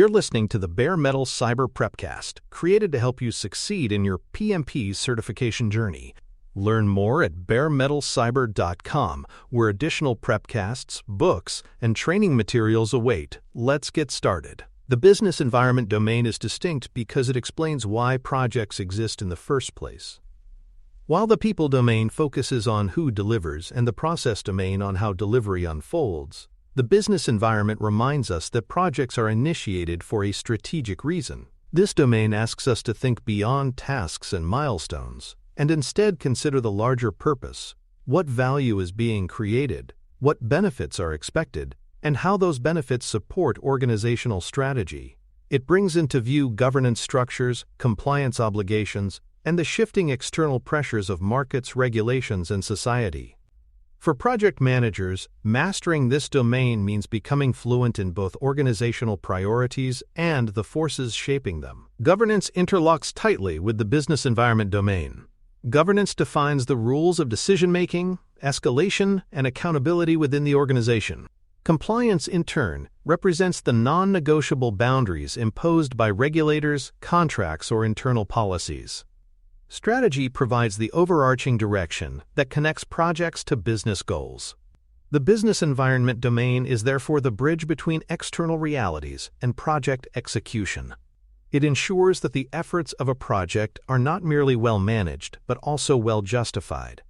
You're listening to the Bare Metal Cyber Prepcast, created to help you succeed in your PMP certification journey. Learn more at baremetalcyber.com, where additional prepcasts, books, and training materials await. Let's get started. The business environment domain is distinct because it explains why projects exist in the first place. While the people domain focuses on who delivers and the process domain on how delivery unfolds, the business environment reminds us that projects are initiated for a strategic reason. This domain asks us to think beyond tasks and milestones, and instead consider the larger purpose: what value is being created, what benefits are expected, and how those benefits support organizational strategy. It brings into view governance structures, compliance obligations, and the shifting external pressures of markets, regulations, and society. For project managers, mastering this domain means becoming fluent in both organizational priorities and the forces shaping them. Governance interlocks tightly with the business environment domain. Governance defines the rules of decision-making, escalation, and accountability within the organization. Compliance, in turn, represents the non-negotiable boundaries imposed by regulators, contracts, or internal policies. Strategy provides the overarching direction that connects projects to business goals. The business environment domain is therefore the bridge between external realities and project execution. It ensures that the efforts of a project are not merely well managed, but also well justified.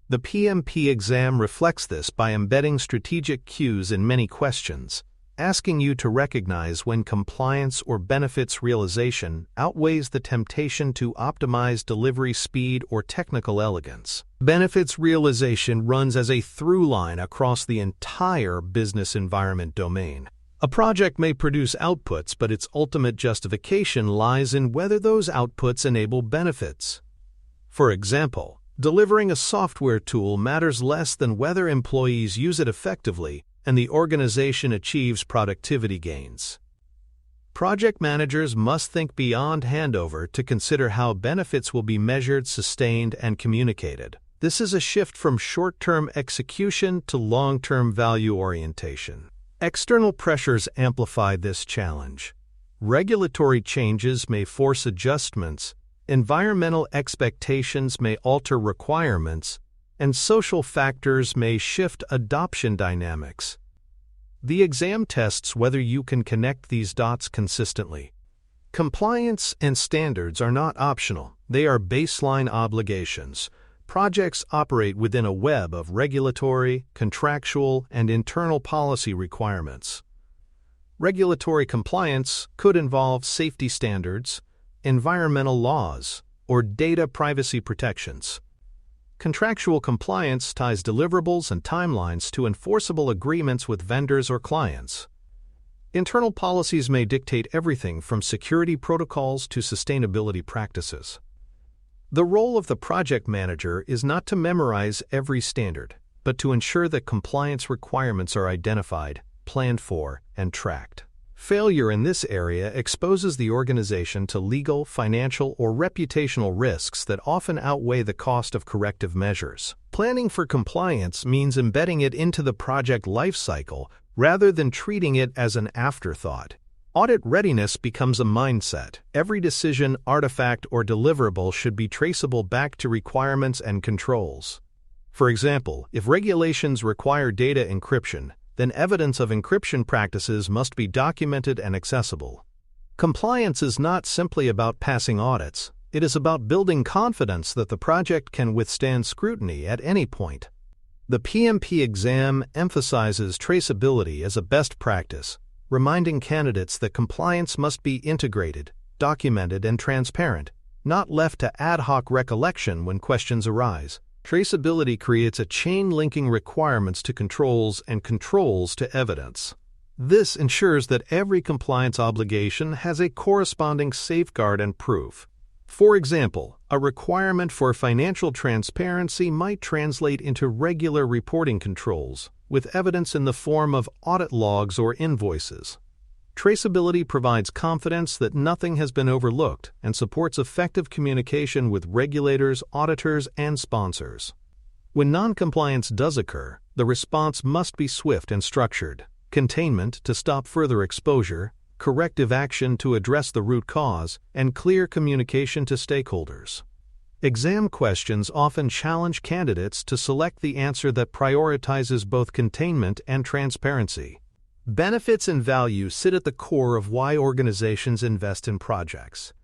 The PMP exam reflects this by embedding strategic cues in many questions, asking you to recognize when compliance or benefits realization outweighs the temptation to optimize delivery speed or technical elegance. Benefits realization runs as a through line across the entire business environment domain. A project may produce outputs, but its ultimate justification lies in whether those outputs enable benefits. For example, delivering a software tool matters less than whether employees use it effectively and the organization achieves productivity gains. Project managers must think beyond handover to consider how benefits will be measured, sustained, and communicated. This is a shift from short-term execution to long-term value orientation. External pressures amplify this challenge. Regulatory changes may force adjustments, environmental expectations may alter requirements, and social factors may shift adoption dynamics. The exam tests whether you can connect these dots consistently. Compliance and standards are not optional, they are baseline obligations. Projects operate within a web of regulatory, contractual, and internal policy requirements. Regulatory compliance could involve safety standards, environmental laws, or data privacy protections. Contractual compliance ties deliverables and timelines to enforceable agreements with vendors or clients. Internal policies may dictate everything from security protocols to sustainability practices. The role of the project manager is not to memorize every standard, but to ensure that compliance requirements are identified, planned for, and tracked. Failure in this area exposes the organization to legal, financial, or reputational risks that often outweigh the cost of corrective measures. Planning for compliance means embedding it into the project lifecycle rather than treating it as an afterthought. Audit readiness becomes a mindset. Every decision, artifact, or deliverable should be traceable back to requirements and controls. For example, if regulations require data encryption, then evidence of encryption practices must be documented and accessible. Compliance is not simply about passing audits, it is about building confidence that the project can withstand scrutiny at any point. The PMP exam emphasizes traceability as a best practice, reminding candidates that compliance must be integrated, documented, and transparent, not left to ad hoc recollection when questions arise. Traceability creates a chain linking requirements to controls and controls to evidence. This ensures that every compliance obligation has a corresponding safeguard and proof. For example, a requirement for financial transparency might translate into regular reporting controls, with evidence in the form of audit logs or invoices. Traceability provides confidence that nothing has been overlooked and supports effective communication with regulators, auditors, and sponsors. When noncompliance does occur, the response must be swift and structured. Containment to stop further exposure, corrective action to address the root cause, and clear communication to stakeholders. Exam questions often challenge candidates to select the answer that prioritizes both containment and transparency. Benefits and value sit at the core of why organizations invest in projects.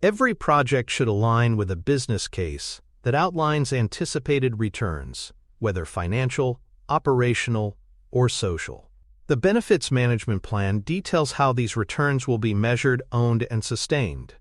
Every project should align with a business case that outlines anticipated returns, whether financial, operational, or social. The benefits management plan details how these returns will be measured, owned, and sustained.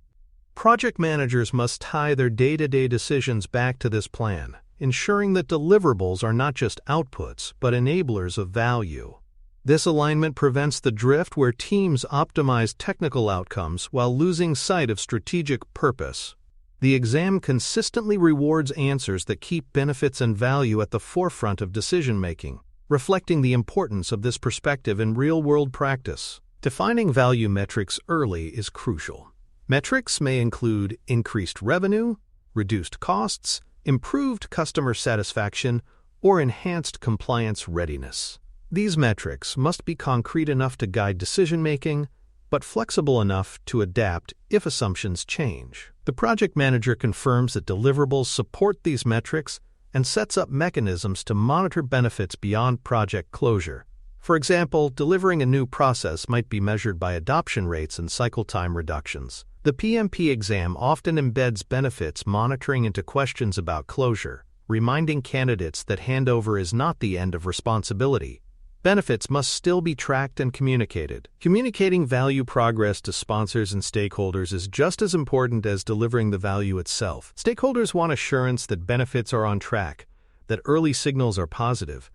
Project managers must tie their day-to-day decisions back to this plan, ensuring that deliverables are not just outputs but enablers of value. This alignment prevents the drift where teams optimize technical outcomes while losing sight of strategic purpose. The exam consistently rewards answers that keep benefits and value at the forefront of decision-making, reflecting the importance of this perspective in real-world practice. Defining value metrics early is crucial. Metrics may include increased revenue, reduced costs, improved customer satisfaction, or enhanced compliance readiness. These metrics must be concrete enough to guide decision-making, but flexible enough to adapt if assumptions change. The project manager confirms that deliverables support these metrics and sets up mechanisms to monitor benefits beyond project closure. For example, delivering a new process might be measured by adoption rates and cycle time reductions. The PMP exam often embeds benefits monitoring into questions about closure, reminding candidates that handover is not the end of responsibility. Benefits must still be tracked and communicated. Communicating value progress to sponsors and stakeholders is just as important as delivering the value itself. Stakeholders want assurance that benefits are on track, that early signals are positive,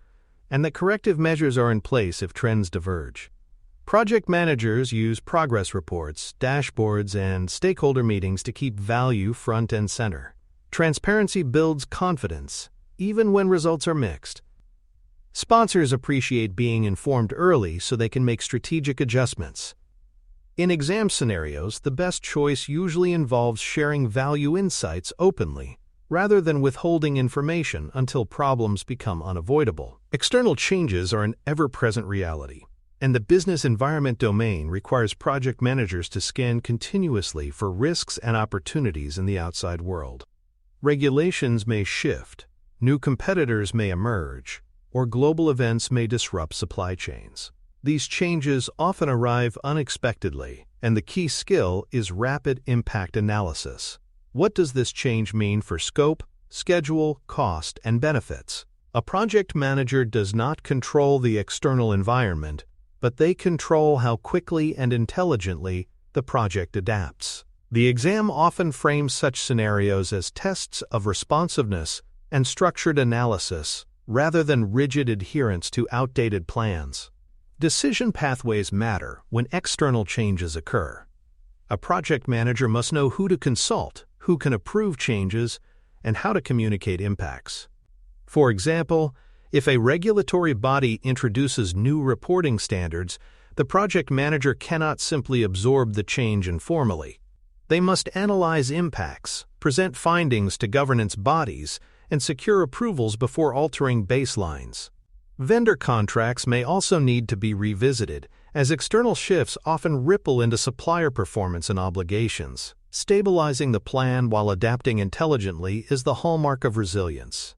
and that corrective measures are in place if trends diverge. Project managers use progress reports, dashboards, and stakeholder meetings to keep value front and center. Transparency builds confidence, even when results are mixed. Sponsors appreciate being informed early so they can make strategic adjustments. In exam scenarios, the best choice usually involves sharing value insights openly, rather than withholding information until problems become unavoidable. External changes are an ever-present reality, and the business environment domain requires project managers to scan continuously for risks and opportunities in the outside world. Regulations may shift, new competitors may emerge, or global events may disrupt supply chains. These changes often arrive unexpectedly, and the key skill is rapid impact analysis. What does this change mean for scope, schedule, cost, and benefits? A project manager does not control the external environment, but they control how quickly and intelligently the project adapts. The exam often frames such scenarios as tests of responsiveness and structured analysis, rather than rigid adherence to outdated plans. Decision pathways matter when external changes occur. A project manager must know who to consult, who can approve changes, and how to communicate impacts. For example, if a regulatory body introduces new reporting standards, the project manager cannot simply absorb the change informally. They must analyze impacts, present findings to governance bodies, and secure approvals before altering baselines. Vendor contracts may also need to be revisited, as external shifts often ripple into supplier performance and obligations. Stabilizing the plan while adapting intelligently is the hallmark of resilience.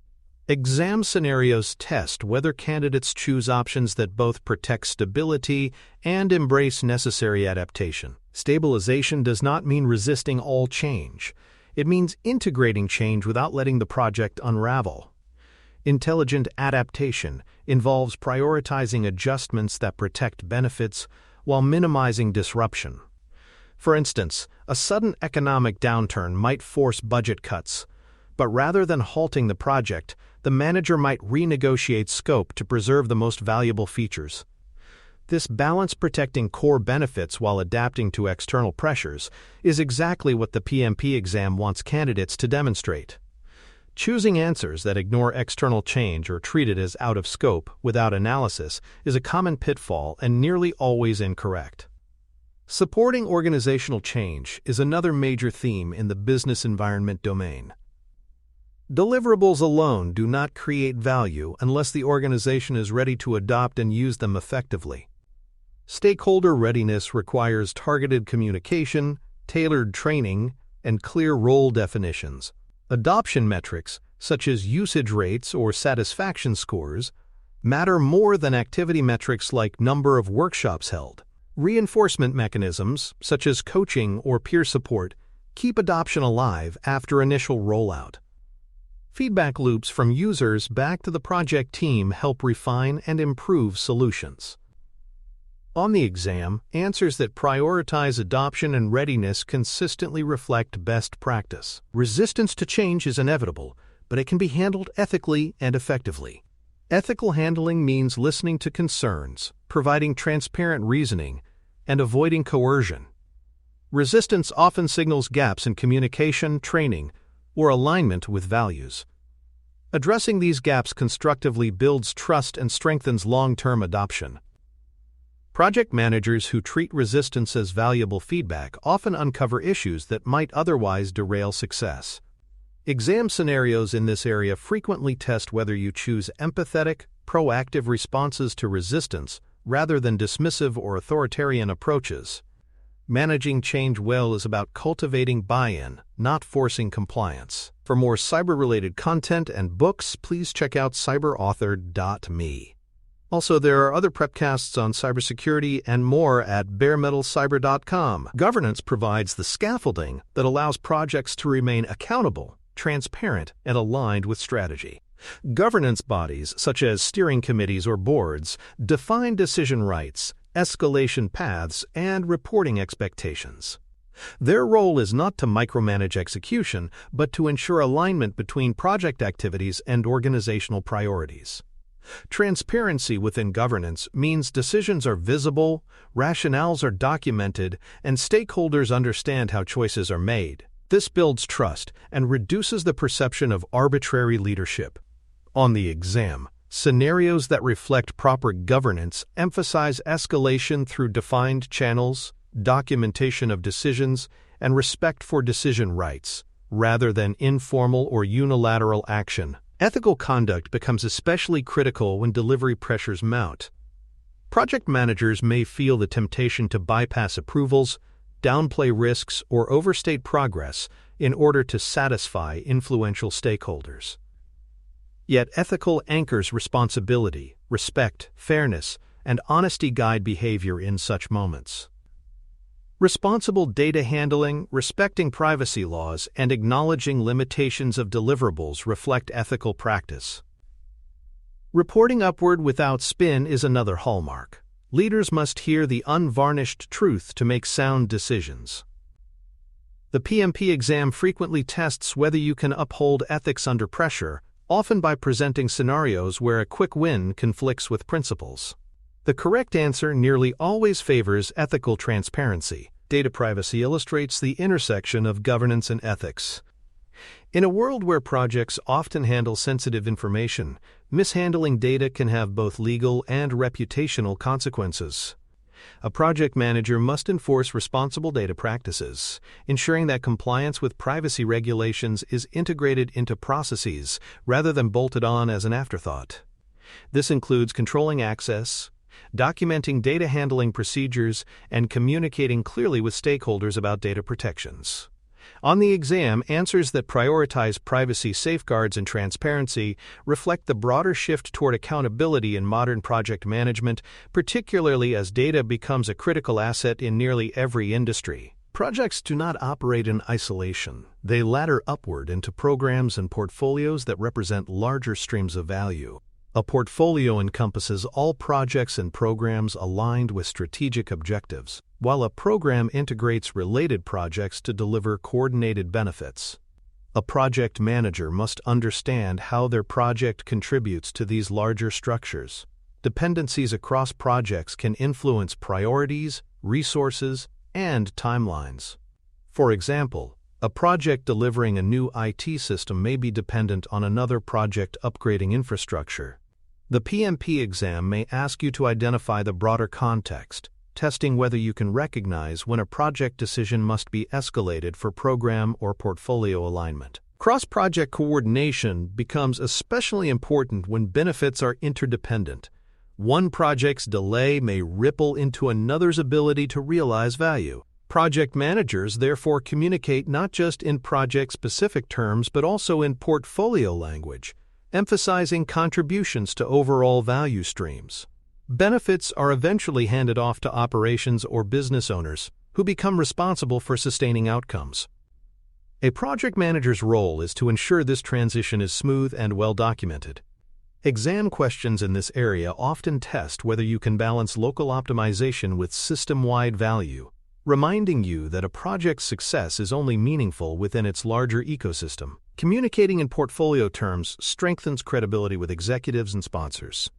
Exam scenarios test whether candidates choose options that both protect stability and embrace necessary adaptation. Stabilization does not mean resisting all change. It means integrating change without letting the project unravel. Intelligent adaptation involves prioritizing adjustments that protect benefits while minimizing disruption. For instance, a sudden economic downturn might force budget cuts, but rather than halting the project, the manager might renegotiate scope to preserve the most valuable features. This balance protecting core benefits while adapting to external pressures is exactly what the PMP exam wants candidates to demonstrate. Choosing answers that ignore external change or treat it as out of scope without analysis is a common pitfall and nearly always incorrect. Supporting organizational change is another major theme in the business environment domain. Deliverables alone do not create value unless the organization is ready to adopt and use them effectively. Stakeholder readiness requires targeted communication, tailored training, and clear role definitions. Adoption metrics, such as usage rates or satisfaction scores, matter more than activity metrics like number of workshops held. Reinforcement mechanisms, such as coaching or peer support, keep adoption alive after initial rollout. Feedback loops from users back to the project team help refine and improve solutions. On the exam, answers that prioritize adoption and readiness consistently reflect best practice. Resistance to change is inevitable, but it can be handled ethically and effectively. Ethical handling means listening to concerns, providing transparent reasoning, and avoiding coercion. Resistance often signals gaps in communication, training, or alignment with values. Addressing these gaps constructively builds trust and strengthens long-term adoption. Project managers who treat resistance as valuable feedback often uncover issues that might otherwise derail success. Exam scenarios in this area frequently test whether you choose empathetic, proactive responses to resistance rather than dismissive or authoritarian approaches. Managing change well is about cultivating buy-in, not forcing compliance. For more cyber-related content and books, please check out cyberauthor.me. Also, there are other prepcasts on cybersecurity and more at baremetalcyber.com. Governance provides the scaffolding that allows projects to remain accountable, transparent, and aligned with strategy. Governance bodies, such as steering committees or boards, define decision rights, escalation paths, and reporting expectations. Their role is not to micromanage execution, but to ensure alignment between project activities and organizational priorities. Transparency within governance means decisions are visible, rationales are documented, and stakeholders understand how choices are made. This builds trust and reduces the perception of arbitrary leadership. On the exam, scenarios that reflect proper governance emphasize escalation through defined channels, documentation of decisions, and respect for decision rights, rather than informal or unilateral action. Ethical conduct becomes especially critical when delivery pressures mount. Project managers may feel the temptation to bypass approvals, downplay risks, or overstate progress in order to satisfy influential stakeholders. Yet ethical anchors responsibility, respect, fairness, and honesty guide behavior in such moments. Responsible data handling, respecting privacy laws, and acknowledging limitations of deliverables reflect ethical practice. Reporting upward without spin is another hallmark. Leaders must hear the unvarnished truth to make sound decisions. The PMP exam frequently tests whether you can uphold ethics under pressure, often by presenting scenarios where a quick win conflicts with principles. The correct answer nearly always favors ethical transparency. Data privacy illustrates the intersection of governance and ethics. In a world where projects often handle sensitive information, mishandling data can have both legal and reputational consequences. A project manager must enforce responsible data practices, ensuring that compliance with privacy regulations is integrated into processes rather than bolted on as an afterthought. This includes controlling access, documenting data handling procedures, and communicating clearly with stakeholders about data protections. On the exam, answers that prioritize privacy safeguards and transparency reflect the broader shift toward accountability in modern project management, particularly as data becomes a critical asset in nearly every industry. Projects do not operate in isolation. They ladder upward into programs and portfolios that represent larger streams of value. A portfolio encompasses all projects and programs aligned with strategic objectives, while a program integrates related projects to deliver coordinated benefits. A project manager must understand how their project contributes to these larger structures. Dependencies across projects can influence priorities, resources, and timelines. For example, a project delivering a new IT system may be dependent on another project upgrading infrastructure. The PMP exam may ask you to identify the broader context, testing whether you can recognize when a project decision must be escalated for program or portfolio alignment. Cross-project coordination becomes especially important when benefits are interdependent. One project's delay may ripple into another's ability to realize value. Project managers therefore communicate not just in project-specific terms but also in portfolio language, emphasizing contributions to overall value streams. Benefits are eventually handed off to operations or business owners, who become responsible for sustaining outcomes. A project manager's role is to ensure this transition is smooth and well documented. Exam questions in this area often test whether you can balance local optimization with system-wide value, reminding you that a project's success is only meaningful within its larger ecosystem. Communicating in portfolio terms strengthens credibility with executives and sponsors.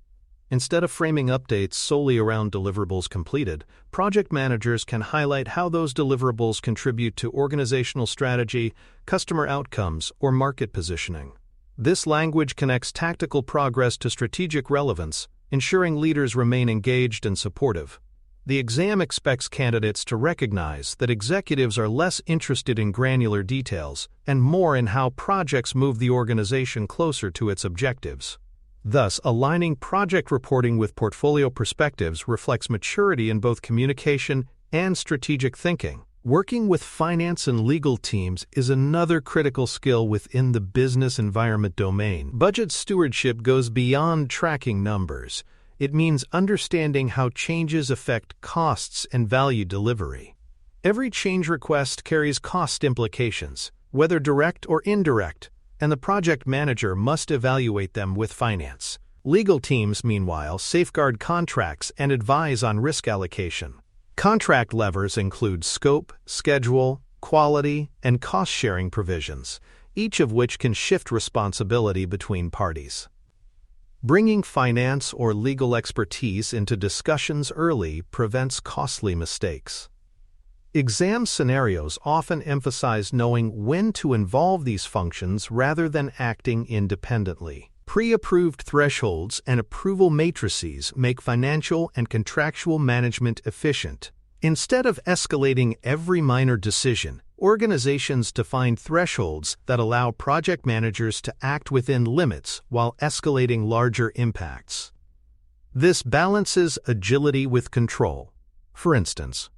Instead of framing updates solely around deliverables completed, project managers can highlight how those deliverables contribute to organizational strategy, customer outcomes, or market positioning. This language connects tactical progress to strategic relevance, ensuring leaders remain engaged and supportive. The exam expects candidates to recognize that executives are less interested in granular details and more in how projects move the organization closer to its objectives. Thus, aligning project reporting with portfolio perspectives reflects maturity in both communication and strategic thinking. Working with finance and legal teams is another critical skill within the business environment domain. Budget stewardship goes beyond tracking numbers. It means understanding how changes affect costs and value delivery. Every change request carries cost implications, whether direct or indirect, and the project manager must evaluate them with finance. Legal teams, meanwhile, safeguard contracts and advise on risk allocation. Contract levers include scope, schedule, quality, and cost-sharing provisions, each of which can shift responsibility between parties. Bringing finance or legal expertise into discussions early prevents costly mistakes. Exam scenarios often emphasize knowing when to involve these functions rather than acting independently. Pre-approved thresholds and approval matrices make financial and contractual management efficient. Instead of escalating every minor decision, organizations define thresholds that allow project managers to act within limits while escalating larger impacts. This balances agility with control. For instance,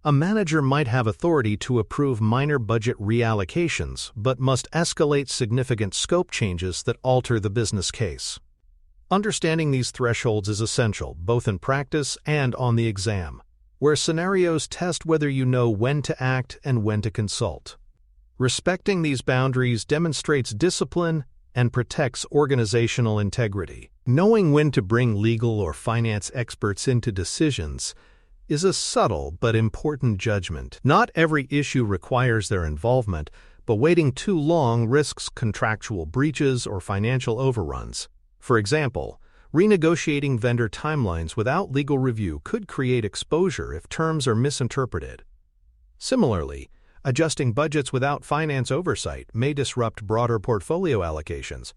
a manager might have authority to approve minor budget reallocations, but must escalate significant scope changes that alter the business case. Understanding these thresholds is essential, both in practice and on the exam, where scenarios test whether you know when to act and when to consult. Respecting these boundaries demonstrates discipline and protects organizational integrity. Knowing when to bring legal or finance experts into decisions is a subtle but important judgment. Not every issue requires their involvement, but waiting too long risks contractual breaches or financial overruns. For example, renegotiating vendor timelines without legal review could create exposure if terms are misinterpreted. Similarly, adjusting budgets without finance oversight may disrupt broader portfolio allocations.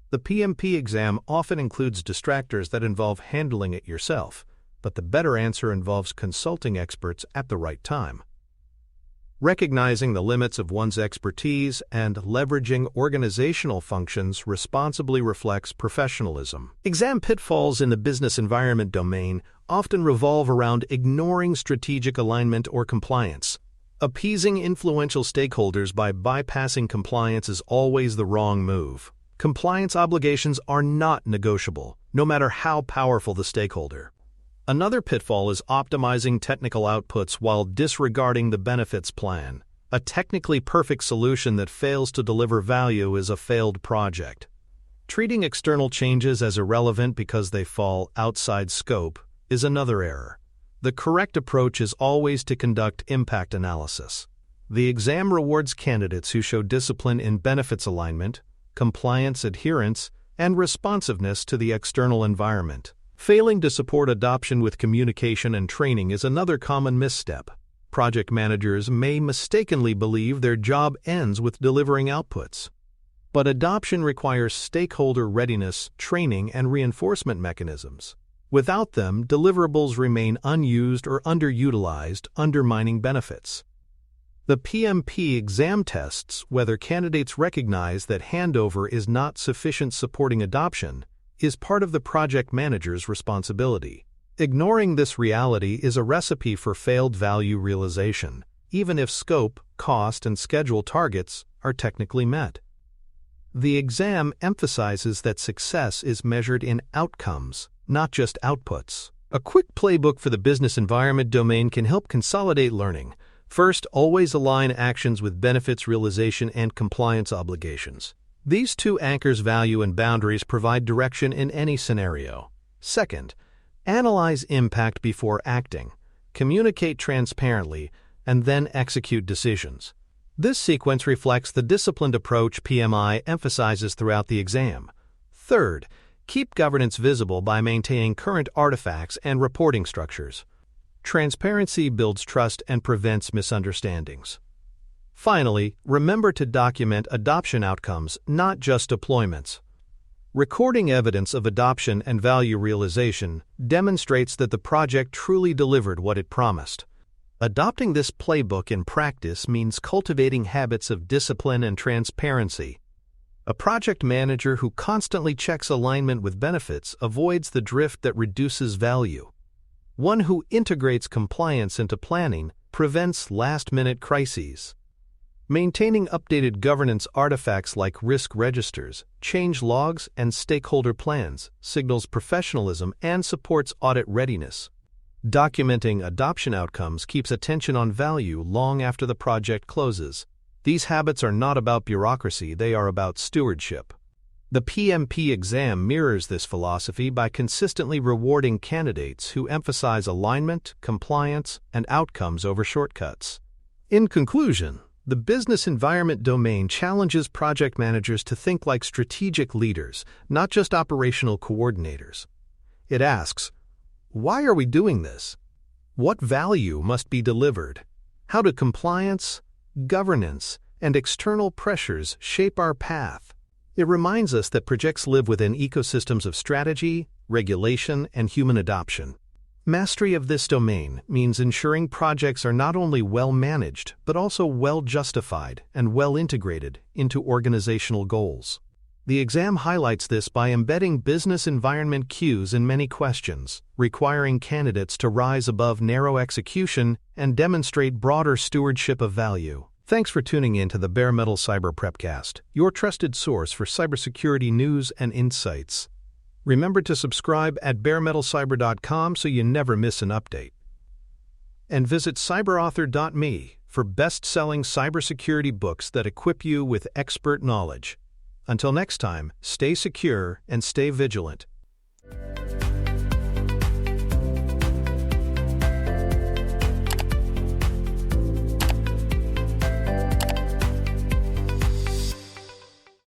The PMP exam often includes distractors that involve handling it yourself, but the better answer involves consulting experts at the right time. Recognizing the limits of one's expertise and leveraging organizational functions responsibly reflects professionalism. Exam pitfalls in the business environment domain often revolve around ignoring strategic alignment or compliance. Appeasing influential stakeholders by bypassing compliance is always the wrong move. Compliance obligations are not negotiable, no matter how powerful the stakeholder. Another pitfall is optimizing technical outputs while disregarding the benefits plan. A technically perfect solution that fails to deliver value is a failed project. Treating external changes as irrelevant because they fall outside scope is another error. The correct approach is always to conduct impact analysis. The exam rewards candidates who show discipline in benefits alignment, compliance adherence, and responsiveness to the external environment. Failing to support adoption with communication and training is another common misstep. Project managers may mistakenly believe their job ends with delivering outputs. But adoption requires stakeholder readiness, training, and reinforcement mechanisms. Without them, deliverables remain unused or underutilized, undermining benefits. The PMP exam tests whether candidates recognize that handover is not sufficient supporting adoption is part of the project manager's responsibility. Ignoring this reality is a recipe for failed value realization, even if scope, cost, and schedule targets are technically met. The exam emphasizes that success is measured in outcomes, not just outputs. A quick playbook for the business environment domain can help consolidate learning. First, always align actions with benefits realization and compliance obligations. These two anchors value and boundaries provide direction in any scenario. Second, analyze impact before acting, communicate transparently, and then execute decisions. This sequence reflects the disciplined approach PMI emphasizes throughout the exam. Third, keep governance visible by maintaining current artifacts and reporting structures. Transparency builds trust and prevents misunderstandings. Finally, remember to document adoption outcomes, not just deployments. Recording evidence of adoption and value realization demonstrates that the project truly delivered what it promised. Adopting this playbook in practice means cultivating habits of discipline and transparency. A project manager who constantly checks alignment with benefits avoids the drift that reduces value. One who integrates compliance into planning prevents last-minute crises. Maintaining updated governance artifacts like risk registers, change logs, and stakeholder plans signals professionalism and supports audit readiness. Documenting adoption outcomes keeps attention on value long after the project closes. These habits are not about bureaucracy, they are about stewardship. The PMP exam mirrors this philosophy by consistently rewarding candidates who emphasize alignment, compliance, and outcomes over shortcuts. In conclusion, the business environment domain challenges project managers to think like strategic leaders, not just operational coordinators. It asks, why are we doing this? What value must be delivered? How do compliance, governance, and external pressures shape our path? It reminds us that projects live within ecosystems of strategy, regulation, and human adoption. Mastery of this domain means ensuring projects are not only well managed, but also well justified and well integrated into organizational goals. The exam highlights this by embedding business environment cues in many questions, requiring candidates to rise above narrow execution and demonstrate broader stewardship of value. Thanks for tuning in to the Bare Metal Cyber Prepcast, your trusted source for cybersecurity news and insights. Remember to subscribe at baremetalcyber.com so you never miss an update. And visit cyberauthor.me for best-selling cybersecurity books that equip you with expert knowledge. Until next time, stay secure and stay vigilant.